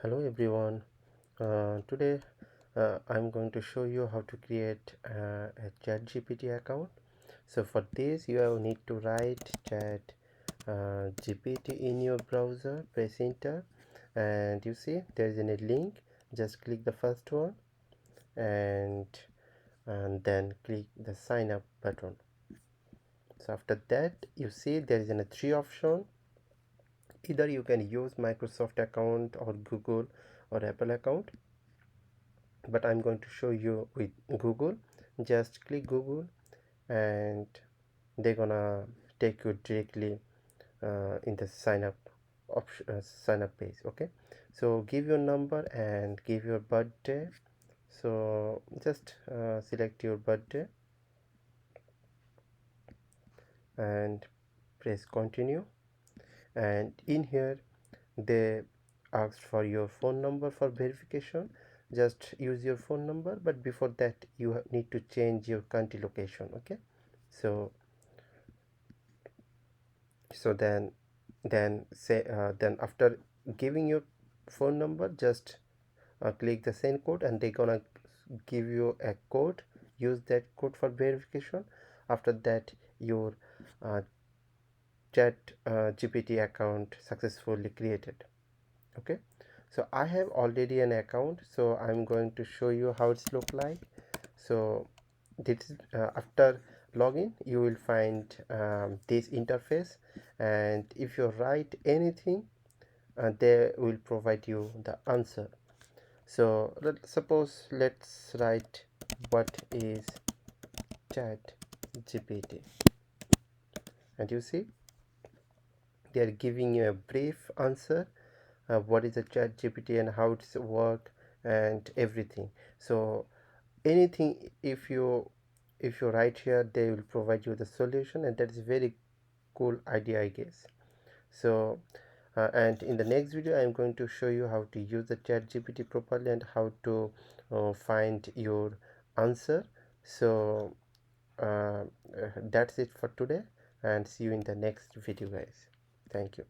Hello everyone. Today I'm going to show you how to create a Chat-GPT account. So for this you will need to write Chat-GPT in your browser, press enter, and you see there is a link. Just click the first one and then click the sign up button. So after that you see there is a three option. Either you can use Microsoft account or Google or Apple account, but I'm going to show you with Google. Just click Google and they're gonna take you directly in the sign up option, sign up page. Okay, so give your number and give your birthday. So just select your birthday and press continue, and in here they asked for your phone number for verification. Just use your phone number, but before that you need to change your country location. Okay, so then after giving your phone number, just click the send code and they're gonna give you a code. Use that code for verification. After that your uh, chat GPT account successfully created. Okay, so I have already an account, so I'm going to show you how it's look like. So this after login you will find this interface, and if you write anything they will provide you the answer. So let's write what is chat gpt, and you see they are giving you a brief answer, what is a chat gpt and how it's work and everything. So anything if you write here they will provide you the solution, and that is very cool idea, I guess. So and in the next video I'm going to show you how to use the chat gpt properly and how to find your answer. So that's it for today, and see you in the next video, guys. Thank you.